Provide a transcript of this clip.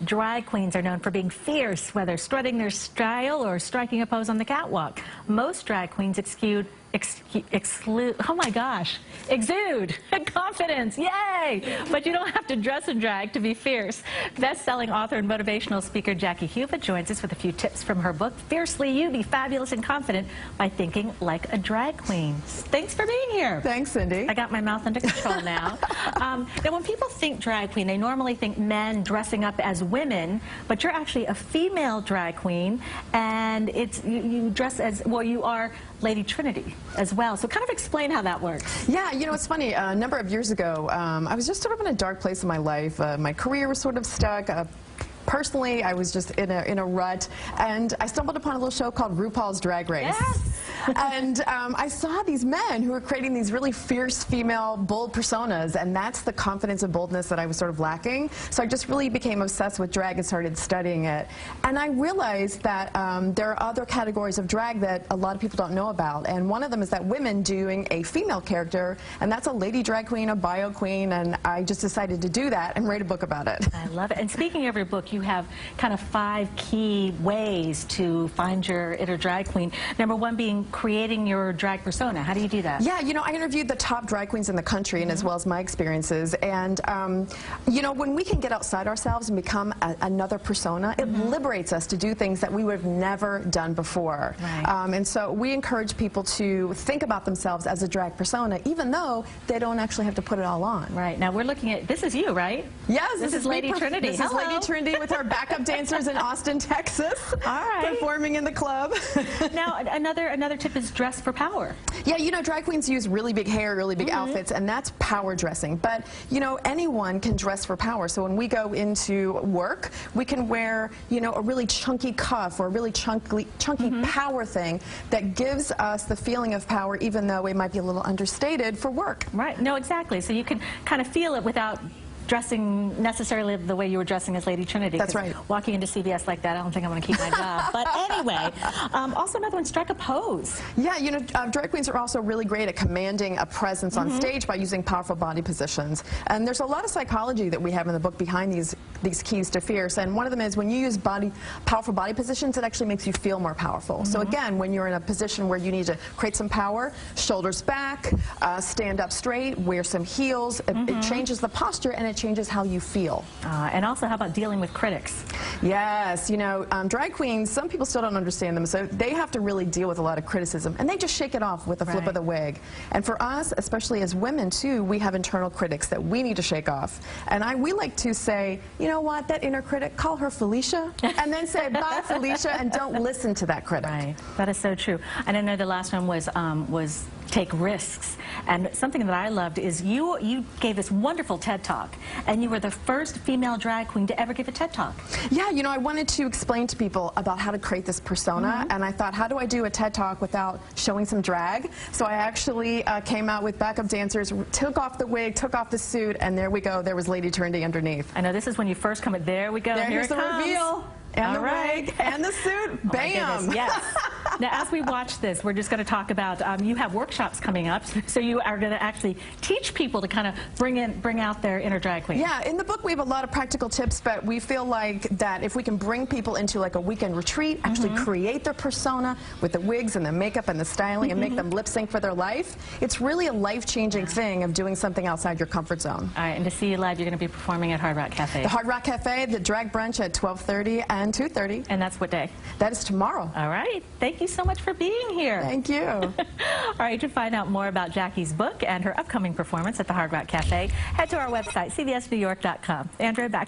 Drag queens are known for being fierce, whether strutting their style or striking a pose on the catwalk. Most drag queens exude confidence, yay! But you don't have to dress in drag to be fierce. Best-selling author and motivational speaker Jackie Huba joins us with a few tips from her book, Fiercely You, Be Fabulous and Confident by Thinking Like a Drag Queen. Thanks for being here. Thanks, Cindy. I got my mouth under control now. Now, when people think drag queen, they normally think men dressing up as women, but you're actually a female drag queen, and you dress as, well, you are Lady Trinity as well. So kind of explain how that works. Yeah, you know, it's funny. A number of years ago, I was just sort of in a dark place in my life. My career was sort of stuck. Personally, I was just in a rut, and I stumbled upon a little show called RuPaul's Drag Race. Yes. And I saw these men who were creating these really fierce, female, bold personas, and that's the confidence and boldness that I was sort of lacking. So I just really became obsessed with drag and started studying it. And I realized that there are other categories of drag that a lot of people don't know about, and one of them is that women doing a female character, and that's a lady drag queen, a bio queen, and I just decided to do that and write a book about it. I love it. And speaking of your book, you have kind of 5 key ways to find your inner drag queen. Number 1 being creating your drag persona. How do you do that? Yeah, you know, I interviewed the top drag queens in the country, and as well as my experiences. And, you know, when we can get outside ourselves and become another persona, it liberates us to do things that we would have never done before. Right. And so we encourage people to think about themselves as a drag persona, even though they don't actually have to put it all on. Right. Now we're looking at, this is you, right? Yes, this is Lady Trinity. This is Lady Trinity with our backup dancers in Austin, Texas. All right. Performing in the club. Now, another tip is dress for power. Yeah, you know, drag queens use really big hair, really big outfits, and that's power dressing. But, you know, anyone can dress for power. So when we go into work, we can wear, you know, a really chunky cuff or a really chunky power thing that gives us the feeling of power, even though it might be a little understated for work. Right. No, exactly. So you can kind of feel it without dressing necessarily the way you were dressing as Lady Trinity. That's right. Walking into CVS like that, I don't think I'm going to keep my job. But anyway, also another one, strike a pose. Yeah, you know, drag queens are also really great at commanding a presence on stage by using powerful body positions. And there's a lot of psychology that we have in the book behind these keys to fierce. And one of them is when you use powerful body positions, it actually makes you feel more powerful. So again, when you're in a position where you need to create some power, shoulders back, stand up straight, wear some heels, it changes the posture and it changes how you feel. And also, how about dealing with critics? Yes, you know, drag queens, some people still don't understand them, so they have to really deal with a lot of criticism, and they just shake it off with a flip of the wig. And for us, especially as women too, we have internal critics that we need to shake off. And we like to say, you know what, that inner critic, call her Felicia, and then say, bye Felicia, and don't listen to that critic. Right, that is so true. And I know the last one was take risks. And something that I loved is you gave this wonderful TED Talk, and you were the first female drag queen to ever give a TED Talk. Yeah, you know, I wanted to explain to people about how to create this persona, and I thought, how do I do a TED Talk without showing some drag? So I actually came out with backup dancers, took off the wig, took off the suit, and there we go, there was Lady Trinity underneath. I know, this is when you first come in. There we go. Here's the reveal. And the wig, and the suit, bam! Yes. Now, as we watch this, we're just going to talk about, you have workshops coming up, so you are going to actually teach people to kind of bring out their inner drag queen. Yeah, in the book we have a lot of practical tips, but we feel like that if we can bring people into like a weekend retreat, actually create their persona with the wigs and the makeup and the styling and make them lip sync for their life, it's really a life-changing thing of doing something outside your comfort zone. All right, and to see you live, you're going to be performing at Hard Rock Cafe. The Hard Rock Cafe, the drag brunch at 12:30 and 2:30. And that's what day? That is tomorrow. All right. Thank you so much for being here. Thank you. All right, to find out more about Jackie's book and her upcoming performance at the Hard Rock Cafe, head to our website, cbsnewyork.com. Andrea, back